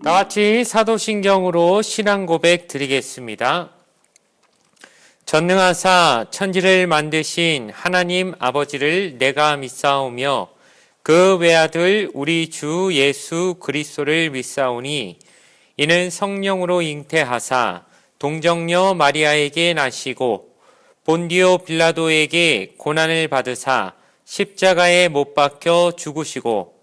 다같이 사도신경으로 신앙 고백 드리겠습니다. 전능하사 천지를 만드신 하나님 아버지를 내가 믿사오며 그 외아들 우리 주 예수 그리스도를 믿사오니 이는 성령으로 잉태하사 동정녀 마리아에게 나시고 본디오 빌라도에게 고난을 받으사 십자가에 못 박혀 죽으시고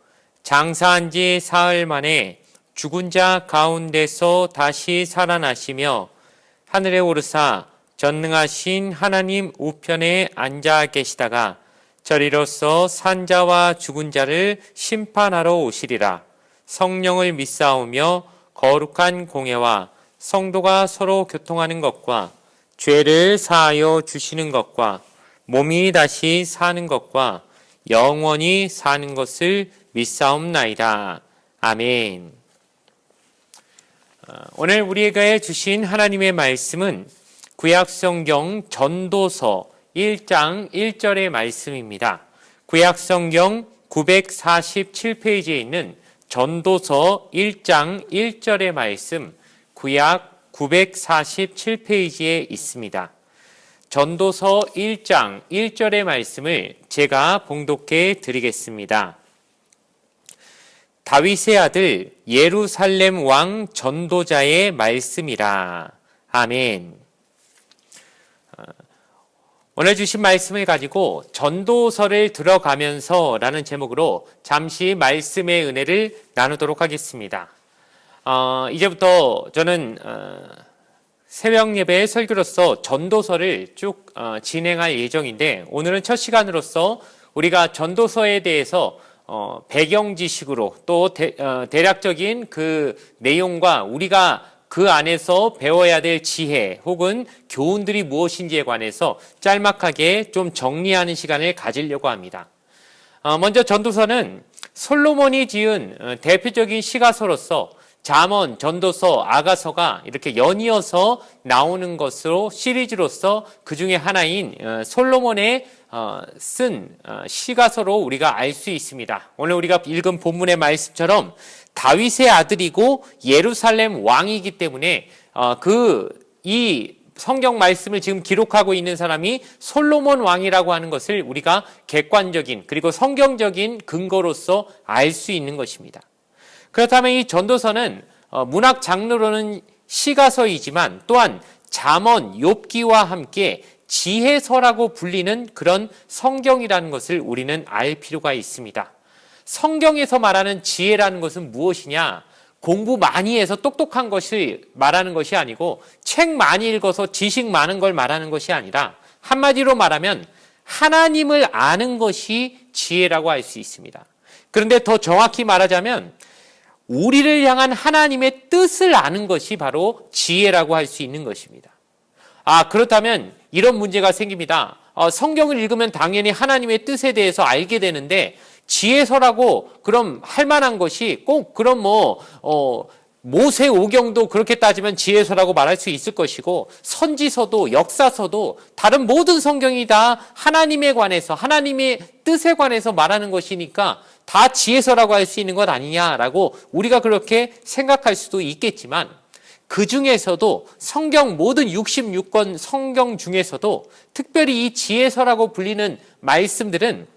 장사한 지 사흘 만에 죽은 자 가운데서 다시 살아나시며 하늘에 오르사 전능하신 하나님 우편에 앉아 계시다가 저리로서 산자와 죽은 자를 심판하러 오시리라. 성령을 믿사오며 거룩한 공예와 성도가 서로 교통하는 것과 죄를 사하여 주시는 것과 몸이 다시 사는 것과 영원히 사는 것을 믿사옵나이다. 아멘. 오늘 우리에게 주신 하나님의 말씀은 구약성경 전도서 1장 1절의 말씀입니다. 구약성경 947페이지에 있는 전도서 1장 1절의 말씀, 구약 947페이지에 있습니다. 전도서 1장 1절의 말씀을 제가 봉독해 드리겠습니다. 다윗의 아들 예루살렘 왕 전도자의 말씀이라. 아멘. 오늘 주신 말씀을 가지고 전도서를 들어가면서 라는 제목으로 잠시 말씀의 은혜를 나누도록 하겠습니다. 이제부터 저는 새벽 예배 설교로서 전도서를 쭉 진행할 예정인데, 오늘은 첫 시간으로서 우리가 전도서에 대해서 배경 지식으로 또 대략적인 그 내용과 우리가 그 안에서 배워야 될 지혜 혹은 교훈들이 무엇인지에 관해서 짤막하게 좀 정리하는 시간을 가지려고 합니다. 먼저 전도서는 솔로몬이 지은 대표적인 시가서로서 잠언, 전도서, 아가서가 이렇게 연이어서 나오는 것으로 시리즈로서 그 중에 하나인 솔로몬의 쓴 시가서로 우리가 알 수 있습니다. 오늘 우리가 읽은 본문의 말씀처럼 다윗의 아들이고 예루살렘 왕이기 때문에 이 성경 말씀을 지금 기록하고 있는 사람이 솔로몬 왕이라고 하는 것을 우리가 객관적인 그리고 성경적인 근거로서 알 수 있는 것입니다. 그렇다면 이 전도서는 문학 장르로는 시가서이지만 또한 잠언, 욥기와 함께 지혜서라고 불리는 그런 성경이라는 것을 우리는 알 필요가 있습니다. 성경에서 말하는 지혜라는 것은 무엇이냐? 공부 많이 해서 똑똑한 것을 말하는 것이 아니고 책 많이 읽어서 지식 많은 걸 말하는 것이 아니라 한마디로 말하면 하나님을 아는 것이 지혜라고 할 수 있습니다. 그런데 더 정확히 말하자면 우리를 향한 하나님의 뜻을 아는 것이 바로 지혜라고 할 수 있는 것입니다. 그렇다면 이런 문제가 생깁니다. 성경을 읽으면 당연히 하나님의 뜻에 대해서 알게 되는데 지혜서라고 그럼 할 만한 것이 꼭 그럼 모세오경도 그렇게 따지면 지혜서라고 말할 수 있을 것이고 선지서도 역사서도 다른 모든 성경이 다 하나님에 관해서 하나님의 뜻에 관해서 말하는 것이니까 다 지혜서라고 할 수 있는 것 아니냐라고 우리가 그렇게 생각할 수도 있겠지만 그 중에서도 성경 모든 66권 성경 중에서도 특별히 이 지혜서라고 불리는 말씀들은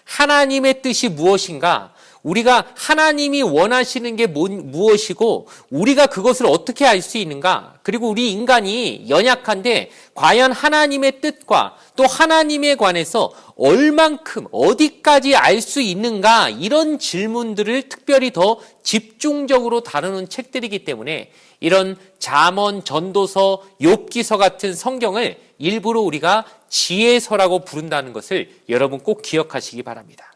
하나님의 뜻이 무엇인가, 우리가 하나님이 원하시는 게 무엇이고 우리가 그것을 어떻게 알 수 있는가, 그리고 우리 인간이 연약한데 과연 하나님의 뜻과 또 하나님에 관해서 얼만큼 어디까지 알 수 있는가, 이런 질문들을 특별히 더 집중적으로 다루는 책들이기 때문에 이런 잠언, 전도서, 욥기서 같은 성경을 일부러 우리가 지혜서라고 부른다는 것을 여러분 꼭 기억하시기 바랍니다.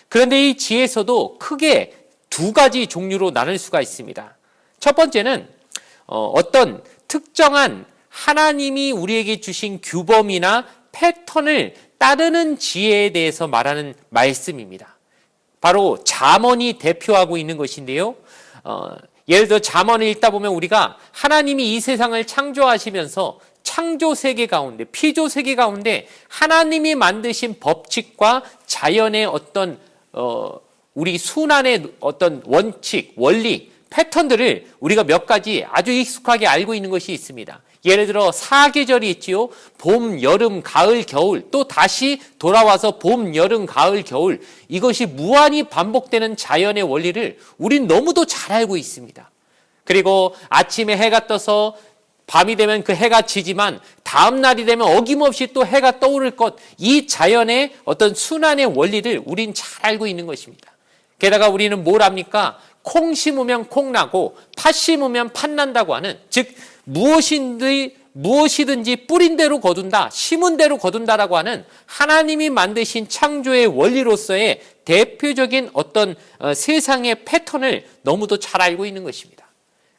그런데 이 지혜서도 크게 두 가지 종류로 나눌 수가 있습니다. 첫 번째는 어떤 특정한 하나님이 우리에게 주신 규범이나 패턴을 따르는 지혜에 대해서 말하는 말씀입니다. 바로 잠언이 대표하고 있는 것인데요. 예를 들어 잠언을 읽다 보면 우리가 하나님이 이 세상을 창조하시면서 창조 세계 가운데, 피조 세계 가운데 하나님이 만드신 법칙과 자연의 어떤 우리 순환의 어떤 원칙, 원리, 패턴들을 우리가 몇 가지 아주 익숙하게 알고 있는 것이 있습니다. 예를 들어 사계절이 있지요. 봄, 여름, 가을, 겨울, 또 다시 돌아와서 봄, 여름, 가을, 겨울, 이것이 무한히 반복되는 자연의 원리를 우린 너무도 잘 알고 있습니다. 그리고 아침에 해가 떠서 밤이 되면 그 해가 지지만 다음 날이 되면 어김없이 또 해가 떠오를 것, 이 자연의 어떤 순환의 원리를 우린 잘 알고 있는 것입니다. 게다가 우리는 뭘 합니까? 콩 심으면 콩 나고 팥 심으면 팥 난다고 하는, 즉 무엇이든지 뿌린 대로 거둔다, 심은 대로 거둔다라고 하는 하나님이 만드신 창조의 원리로서의 대표적인 어떤 세상의 패턴을 너무도 잘 알고 있는 것입니다.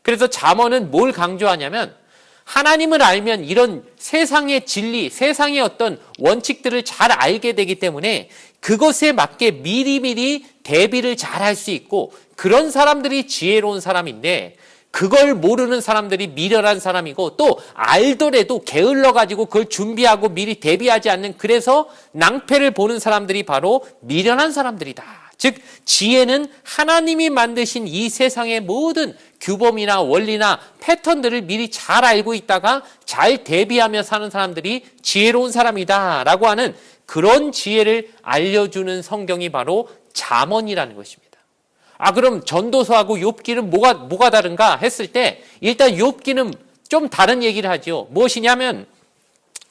그래서 잠언은 뭘 강조하냐면 하나님을 알면 이런 세상의 진리, 세상의 어떤 원칙들을 잘 알게 되기 때문에 그것에 맞게 미리미리 대비를 잘 할 수 있고, 그런 사람들이 지혜로운 사람인데 그걸 모르는 사람들이 미련한 사람이고, 또 알더라도 게을러가지고 그걸 준비하고 미리 대비하지 않는, 그래서 낭패를 보는 사람들이 바로 미련한 사람들이다. 즉 지혜는 하나님이 만드신 이 세상의 모든 규범이나 원리나 패턴들을 미리 잘 알고 있다가 잘 대비하며 사는 사람들이 지혜로운 사람이다 라고 하는 그런 지혜를 알려주는 성경이 바로 잠언이라는 것입니다. 그럼 전도서하고 욥기는 뭐가 다른가 했을 때, 일단 욥기는 좀 다른 얘기를 하죠. 무엇이냐면,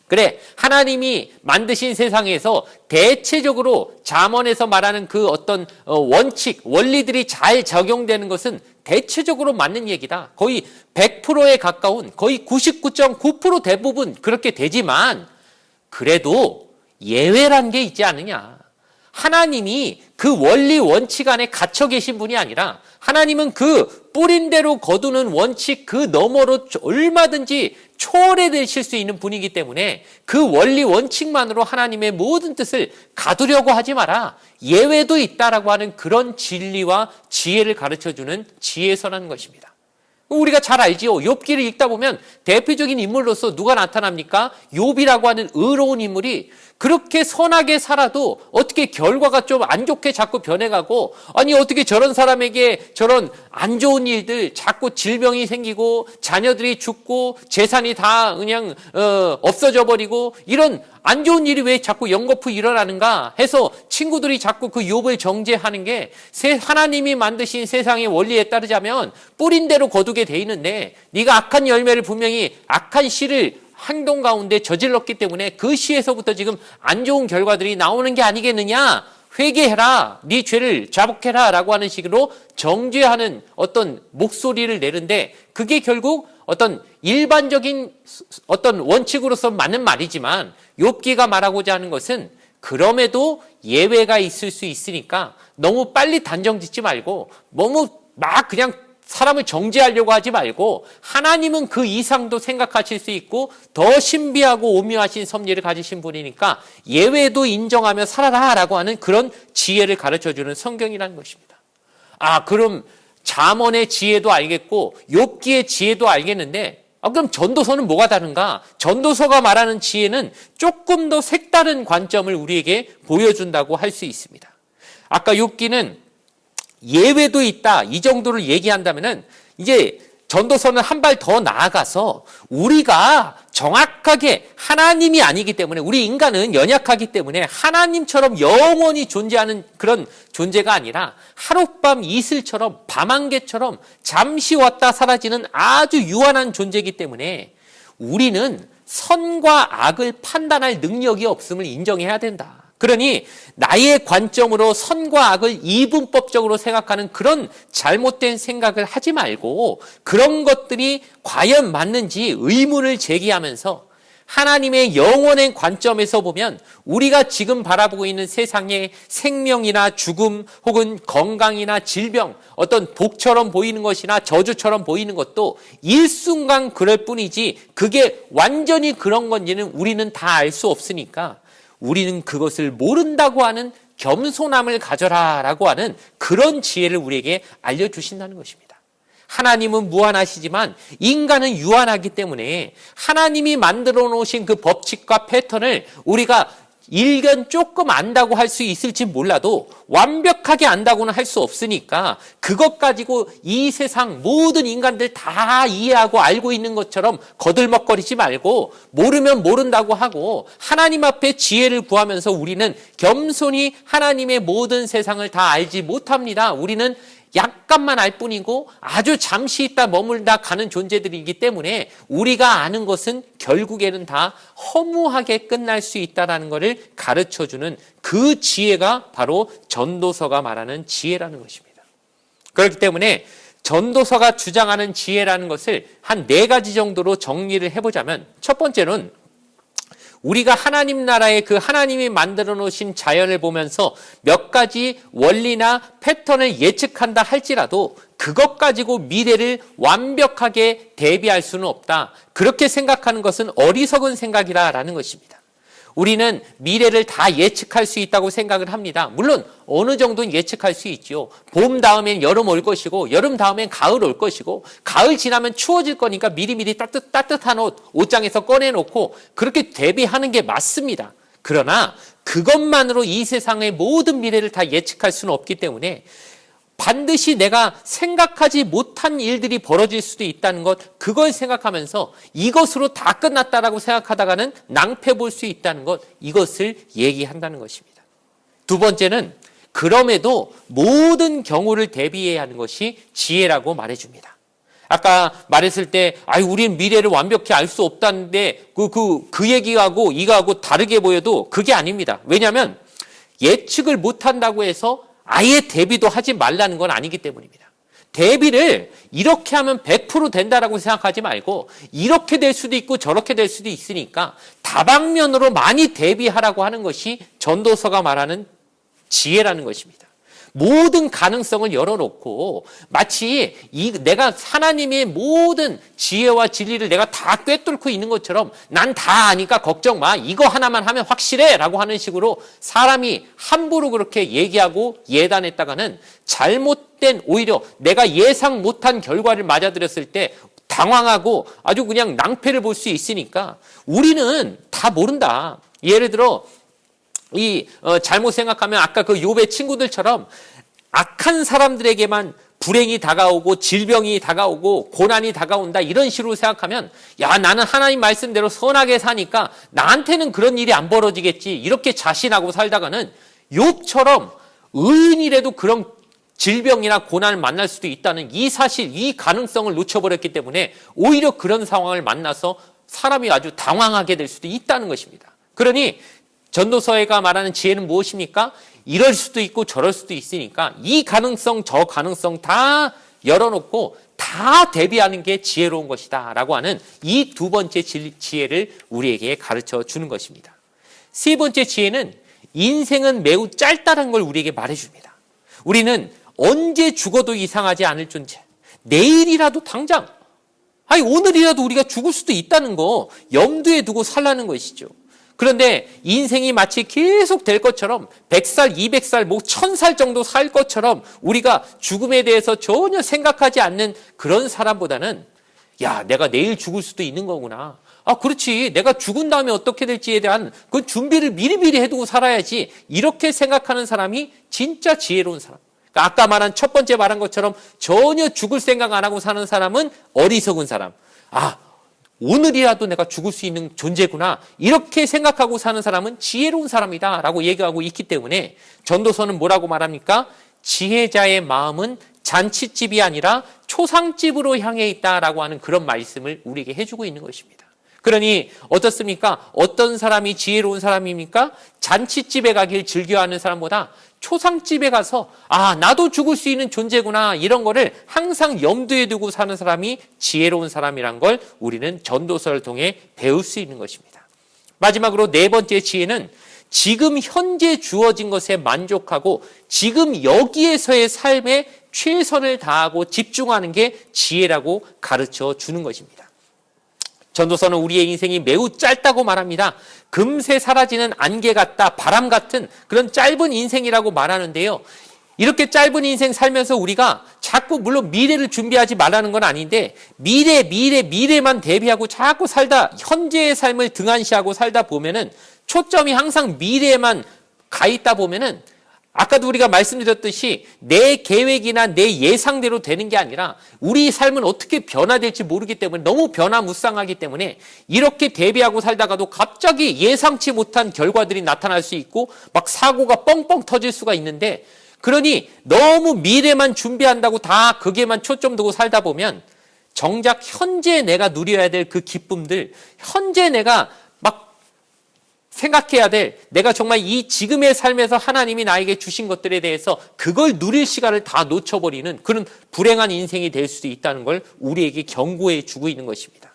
그래, 하나님이 만드신 세상에서 대체적으로 잠언에서 말하는 그 어떤 원칙, 원리들이 잘 적용되는 것은 대체적으로 맞는 얘기다. 거의 100%에 가까운, 거의 99.9% 대부분 그렇게 되지만, 그래도 예외란 게 있지 않느냐. 하나님이 그 원리 원칙 안에 갇혀 계신 분이 아니라, 하나님은 그 뿌린 대로 거두는 원칙 그 너머로 얼마든지 초월해내실 수 있는 분이기 때문에 그 원리 원칙만으로 하나님의 모든 뜻을 가두려고 하지 마라. 예외도 있다라고 하는 그런 진리와 지혜를 가르쳐주는 지혜서라는 것입니다. 우리가 잘 알지요. 욥기를 읽다 보면 대표적인 인물로서 누가 나타납니까? 욥이라고 하는 의로운 인물이 그렇게 선하게 살아도 어떻게 결과가 좀 안 좋게 자꾸 변해가고, 아니 어떻게 저런 사람에게 저런 안 좋은 일들, 자꾸 질병이 생기고 자녀들이 죽고 재산이 다 그냥 없어져 버리고, 이런 안 좋은 일이 왜 자꾸 연거푸 일어나는가 해서 친구들이 자꾸 그 욥을 정죄하는 게, 하나님이 만드신 세상의 원리에 따르자면 뿌린 대로 거두게 돼 있는데 네가 악한 열매를 분명히 악한 씨를 행동 가운데 저질렀기 때문에 그 시에서부터 지금 안 좋은 결과들이 나오는 게 아니겠느냐, 회개해라, 네 죄를 자복해라 라고 하는 식으로 정죄하는 어떤 목소리를 내는데, 그게 결국 어떤 일반적인 어떤 원칙으로서 맞는 말이지만 욥기가 말하고자 하는 것은 그럼에도 예외가 있을 수 있으니까 너무 빨리 단정 짓지 말고, 너무 막 그냥 사람을 정죄하려고 하지 말고, 하나님은 그 이상도 생각하실 수 있고 더 신비하고 오묘하신 섭리를 가지신 분이니까 예외도 인정하며 살아라 라고 하는 그런 지혜를 가르쳐주는 성경이라는 것입니다. 그럼 잠언의 지혜도 알겠고 욥기의 지혜도 알겠는데, 그럼 전도서는 뭐가 다른가? 전도서가 말하는 지혜는 조금 더 색다른 관점을 우리에게 보여준다고 할 수 있습니다. 아까 욥기는 예외도 있다, 이 정도를 얘기한다면은, 이제 전도서는 한 발 더 나아가서 우리가 정확하게 하나님이 아니기 때문에, 우리 인간은 연약하기 때문에 하나님처럼 영원히 존재하는 그런 존재가 아니라 하룻밤 이슬처럼 밤안개처럼 잠시 왔다 사라지는 아주 유한한 존재이기 때문에 우리는 선과 악을 판단할 능력이 없음을 인정해야 된다. 그러니 나의 관점으로 선과 악을 이분법적으로 생각하는 그런 잘못된 생각을 하지 말고, 그런 것들이 과연 맞는지 의문을 제기하면서 하나님의 영원의 관점에서 보면 우리가 지금 바라보고 있는 세상의 생명이나 죽음 혹은 건강이나 질병, 어떤 복처럼 보이는 것이나 저주처럼 보이는 것도 일순간 그럴 뿐이지 그게 완전히 그런 건지는 우리는 다 알 수 없으니까, 우리는 그것을 모른다고 하는 겸손함을 가져라 라고 하는 그런 지혜를 우리에게 알려주신다는 것입니다. 하나님은 무한하시지만 인간은 유한하기 때문에 하나님이 만들어 놓으신 그 법칙과 패턴을 우리가 일견 조금 안다고 할 수 있을지 몰라도 완벽하게 안다고는 할 수 없으니까 그것 가지고 이 세상 모든 인간들 다 이해하고 알고 있는 것처럼 거들먹거리지 말고 모르면 모른다고 하고 하나님 앞에 지혜를 구하면서 우리는 겸손히 하나님의 모든 세상을 다 알지 못합니다. 우리는 약간만 알 뿐이고 아주 잠시 있다 머물다 가는 존재들이기 때문에 우리가 아는 것은 결국에는 다 허무하게 끝날 수 있다는 것을 가르쳐주는 그 지혜가 바로 전도서가 말하는 지혜라는 것입니다. 그렇기 때문에 전도서가 주장하는 지혜라는 것을 한 4가지 정도로 정리를 해보자면, 첫 번째는 우리가 하나님 나라의 그 하나님이 만들어 놓으신 자연을 보면서 몇 가지 원리나 패턴을 예측한다 할지라도 그것 가지고 미래를 완벽하게 대비할 수는 없다. 그렇게 생각하는 것은 어리석은 생각이라는 것입니다. 우리는 미래를 다 예측할 수 있다고 생각을 합니다. 물론 어느 정도는 예측할 수 있죠. 봄 다음엔 여름 올 것이고 여름 다음엔 가을 올 것이고 가을 지나면 추워질 거니까 미리미리 따뜻한 옷장에서 꺼내놓고 그렇게 대비하는 게 맞습니다. 그러나 그것만으로 이 세상의 모든 미래를 다 예측할 수는 없기 때문에 반드시 내가 생각하지 못한 일들이 벌어질 수도 있다는 것, 그걸 생각하면서 이것으로 다 끝났다라고 생각하다가는 낭패 볼 수 있다는 것, 이것을 얘기한다는 것입니다. 두 번째는 그럼에도 모든 경우를 대비해야 하는 것이 지혜라고 말해줍니다. 아까 말했을 때 우리는 미래를 완벽히 알 수 없다는데 그 얘기하고 이거하고 다르게 보여도 그게 아닙니다. 왜냐하면 예측을 못한다고 해서 아예 대비도 하지 말라는 건 아니기 때문입니다. 대비를 이렇게 하면 100% 된다라고 생각하지 말고 이렇게 될 수도 있고 저렇게 될 수도 있으니까 다방면으로 많이 대비하라고 하는 것이 전도서가 말하는 지혜라는 것입니다. 모든 가능성을 열어놓고 마치 내가 하나님의 모든 지혜와 진리를 내가 다 꿰뚫고 있는 것처럼 난 다 아니까 걱정 마, 이거 하나만 하면 확실해 라고 하는 식으로 사람이 함부로 그렇게 얘기하고 예단했다가는 잘못된, 오히려 내가 예상 못한 결과를 맞아들였을 때 당황하고 아주 그냥 낭패를 볼 수 있으니까 우리는 다 모른다. 예를 들어 잘못 생각하면 아까 그 욥의 친구들처럼 악한 사람들에게만 불행이 다가오고 질병이 다가오고 고난이 다가온다 이런 식으로 생각하면 나는 하나님 말씀대로 선하게 사니까 나한테는 그런 일이 안 벌어지겠지 이렇게 자신하고 살다가는 욥처럼 의인이라도 그런 질병이나 고난을 만날 수도 있다는 이 사실, 이 가능성을 놓쳐버렸기 때문에 오히려 그런 상황을 만나서 사람이 아주 당황하게 될 수도 있다는 것입니다. 그러니 전도서가 말하는 지혜는 무엇입니까? 이럴 수도 있고 저럴 수도 있으니까 이 가능성 저 가능성 다 열어놓고 다 대비하는 게 지혜로운 것이다 라고 하는 이 두 번째 지혜를 우리에게 가르쳐 주는 것입니다. 세 번째 지혜는 인생은 매우 짧다는 걸 우리에게 말해줍니다. 우리는 언제 죽어도 이상하지 않을 존재, 내일이라도 당장, 오늘이라도 우리가 죽을 수도 있다는 거 염두에 두고 살라는 것이죠. 그런데 인생이 마치 계속 될 것처럼 100살, 200살, 1000살 정도 살 것처럼 우리가 죽음에 대해서 전혀 생각하지 않는 그런 사람보다는 내가 내일 죽을 수도 있는 거구나. 그렇지. 내가 죽은 다음에 어떻게 될지에 대한 그 준비를 미리미리 해두고 살아야지. 이렇게 생각하는 사람이 진짜 지혜로운 사람. 그러니까 아까 말한 첫 번째 말한 것처럼 전혀 죽을 생각 안 하고 사는 사람은 어리석은 사람. 오늘이라도 내가 죽을 수 있는 존재구나 이렇게 생각하고 사는 사람은 지혜로운 사람이다 라고 얘기하고 있기 때문에 전도서는 뭐라고 말합니까? 지혜자의 마음은 잔치집이 아니라 초상집으로 향해 있다라고 하는 그런 말씀을 우리에게 해주고 있는 것입니다. 그러니 어떻습니까? 어떤 사람이 지혜로운 사람입니까? 잔치집에 가길 즐겨하는 사람보다 초상집에 가서 나도 죽을 수 있는 존재구나 이런 거를 항상 염두에 두고 사는 사람이 지혜로운 사람이란 걸 우리는 전도서를 통해 배울 수 있는 것입니다. 마지막으로 네 번째 지혜는 지금 현재 주어진 것에 만족하고 지금 여기에서의 삶에 최선을 다하고 집중하는 게 지혜라고 가르쳐 주는 것입니다. 전도서는 우리의 인생이 매우 짧다고 말합니다. 금세 사라지는 안개 같다, 바람 같은 그런 짧은 인생이라고 말하는데요. 이렇게 짧은 인생 살면서 우리가 자꾸 물론 미래를 준비하지 말라는 건 아닌데 미래만 대비하고 자꾸 살다 현재의 삶을 등한시하고 살다 보면은 초점이 항상 미래에만 가 있다 보면은 아까도 우리가 말씀드렸듯이 내 계획이나 내 예상대로 되는 게 아니라 우리 삶은 어떻게 변화될지 모르기 때문에 너무 변화무쌍하기 때문에 이렇게 대비하고 살다가도 갑자기 예상치 못한 결과들이 나타날 수 있고 막 사고가 뻥뻥 터질 수가 있는데, 그러니 너무 미래만 준비한다고 다 거기에만 초점 두고 살다 보면 정작 현재 내가 누려야 될 그 기쁨들, 현재 내가 막 생각해야 될, 내가 정말 이 지금의 삶에서 하나님이 나에게 주신 것들에 대해서 그걸 누릴 시간을 다 놓쳐버리는 그런 불행한 인생이 될 수도 있다는 걸 우리에게 경고해 주고 있는 것입니다.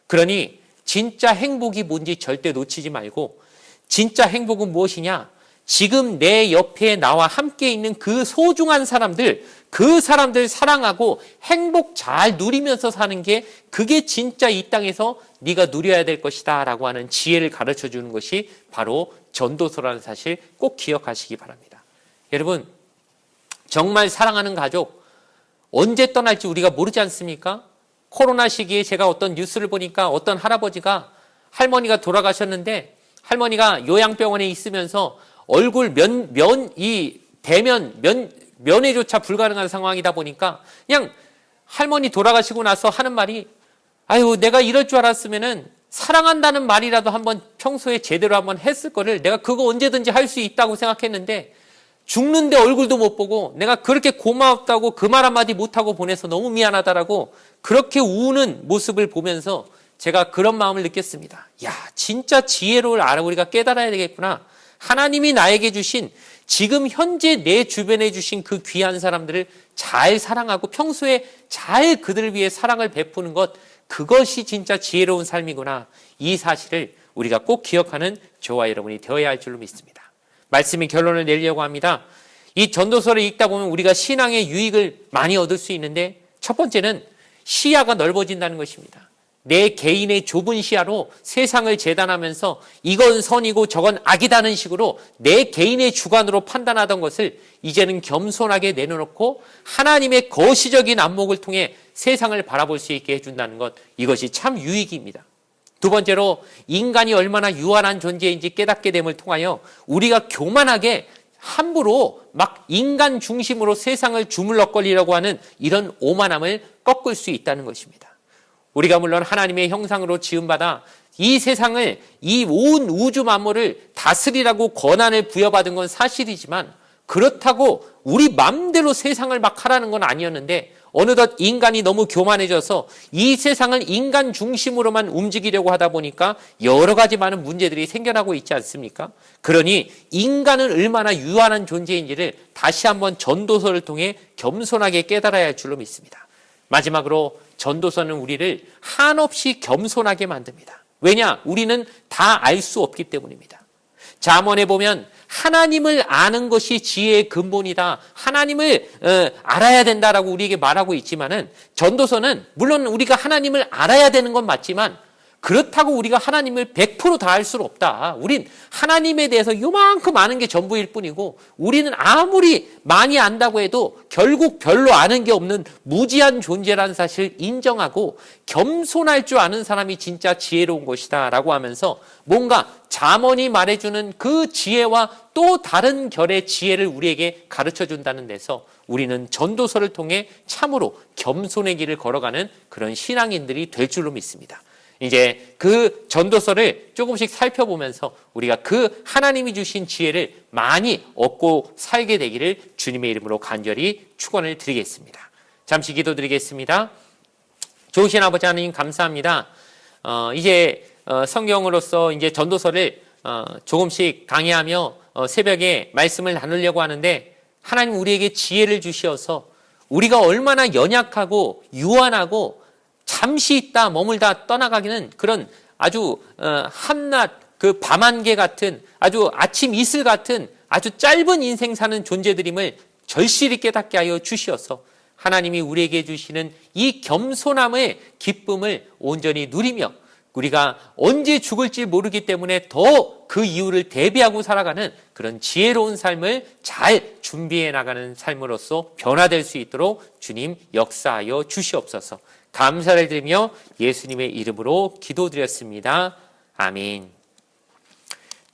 그러니 진짜 행복이 뭔지 절대 놓치지 말고, 진짜 행복은 무엇이냐? 지금 내 옆에 나와 함께 있는 그 소중한 사람들, 그 사람들 사랑하고 행복 잘 누리면서 사는 게, 그게 진짜 이 땅에서 네가 누려야 될 것이다 라고 하는 지혜를 가르쳐 주는 것이 바로 전도서라는 사실 꼭 기억하시기 바랍니다. 여러분, 정말 사랑하는 가족 언제 떠날지 우리가 모르지 않습니까? 코로나 시기에 제가 어떤 뉴스를 보니까 어떤 할아버지가, 할머니가 돌아가셨는데 할머니가 요양병원에 있으면서 얼굴 면회조차 불가능한 상황이다 보니까 그냥 할머니 돌아가시고 나서 하는 말이, 아유, 내가 이럴 줄 알았으면은 사랑한다는 말이라도 한번 평소에 제대로 한번 했을 거를, 내가 그거 언제든지 할 수 있다고 생각했는데 죽는데 얼굴도 못 보고 내가 그렇게 고맙다고 그 말 한마디 못하고 보내서 너무 미안하다라고 그렇게 우는 모습을 보면서 제가 그런 마음을 느꼈습니다. 야, 진짜 지혜로울 우리가 깨달아야 되겠구나. 하나님이 나에게 주신, 지금 현재 내 주변에 주신 그 귀한 사람들을 잘 사랑하고 평소에 잘 그들을 위해 사랑을 베푸는 것, 그것이 진짜 지혜로운 삶이구나. 이 사실을 우리가 꼭 기억하는 저와 여러분이 되어야 할 줄로 믿습니다. 말씀의 결론을 내려고 합니다. 이 전도서를 읽다 보면 우리가 신앙의 유익을 많이 얻을 수 있는데, 첫 번째는 시야가 넓어진다는 것입니다. 내 개인의 좁은 시야로 세상을 재단하면서 이건 선이고 저건 악이다는 식으로 내 개인의 주관으로 판단하던 것을 이제는 겸손하게 내려놓고 하나님의 거시적인 안목을 통해 세상을 바라볼 수 있게 해준다는 것, 이것이 참 유익입니다. 두 번째로 인간이 얼마나 유한한 존재인지 깨닫게 됨을 통하여 우리가 교만하게 함부로 막 인간 중심으로 세상을 주물럭거리려고 하는 이런 오만함을 꺾을 수 있다는 것입니다. 우리가 물론 하나님의 형상으로 지음받아 이 세상을, 이 온 우주 만물을 다스리라고 권한을 부여받은 건 사실이지만, 그렇다고 우리 마음대로 세상을 막 하라는 건 아니었는데 어느덧 인간이 너무 교만해져서 이 세상을 인간 중심으로만 움직이려고 하다 보니까 여러 가지 많은 문제들이 생겨나고 있지 않습니까? 그러니 인간은 얼마나 유한한 존재인지를 다시 한번 전도서를 통해 겸손하게 깨달아야 할 줄로 믿습니다. 마지막으로 전도서는 우리를 한없이 겸손하게 만듭니다. 왜냐? 우리는 다 알 수 없기 때문입니다. 잠언에 보면 하나님을 아는 것이 지혜의 근본이다, 하나님을 알아야 된다라고 우리에게 말하고 있지만은, 전도서는 물론 우리가 하나님을 알아야 되는 건 맞지만 그렇다고 우리가 하나님을 100% 다 알 수는 없다. 우린 하나님에 대해서 요만큼 아는 게 전부일 뿐이고, 우리는 아무리 많이 안다고 해도 결국 별로 아는 게 없는 무지한 존재라는 사실을 인정하고 겸손할 줄 아는 사람이 진짜 지혜로운 것이다 라고 하면서 뭔가 잠언이 말해주는 그 지혜와 또 다른 결의 지혜를 우리에게 가르쳐준다는 데서 우리는 전도서를 통해 참으로 겸손의 길을 걸어가는 그런 신앙인들이 될 줄로 믿습니다. 이제 그 전도서를 조금씩 살펴보면서 우리가 그 하나님이 주신 지혜를 많이 얻고 살게 되기를 주님의 이름으로 간절히 축원을 드리겠습니다. 잠시 기도드리겠습니다. 좋으신 아버지 하나님 감사합니다. 이제 성경으로서 이제 전도서를 조금씩 강의하며 새벽에 말씀을 나누려고 하는데, 하나님 우리에게 지혜를 주시어서 우리가 얼마나 연약하고 유한하고 잠시 있다 머물다 떠나가기는 그런 아주 한낮 그 밤안개 같은, 아주 아침 이슬 같은 아주 짧은 인생 사는 존재들임을 절실히 깨닫게 하여 주시어서 하나님이 우리에게 주시는 이 겸손함의 기쁨을 온전히 누리며 우리가 언제 죽을지 모르기 때문에 더 그 이유를 대비하고 살아가는 그런 지혜로운 삶을 잘 준비해 나가는 삶으로서 변화될 수 있도록 주님 역사하여 주시옵소서. 감사를 드리며 예수님의 이름으로 기도드렸습니다. 아멘.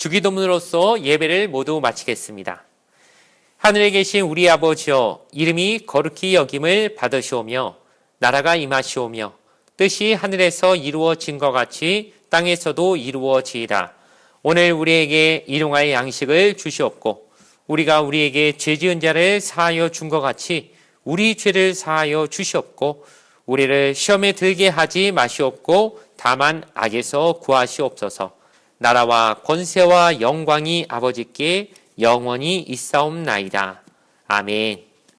주기도문으로서 예배를 모두 마치겠습니다. 하늘에 계신 우리 아버지여, 이름이 거룩히 여김을 받으시오며 나라가 임하시오며 뜻이 하늘에서 이루어진 것 같이 땅에서도 이루어지이다. 오늘 우리에게 일용할 양식을 주시옵고 우리가 우리에게 죄 지은 자를 사하여 준 것 같이 우리 죄를 사하여 주시옵고 우리를 시험에 들게 하지 마시옵고 다만 악에서 구하시옵소서. 나라와 권세와 영광이 아버지께 영원히 있사옵나이다. 아멘.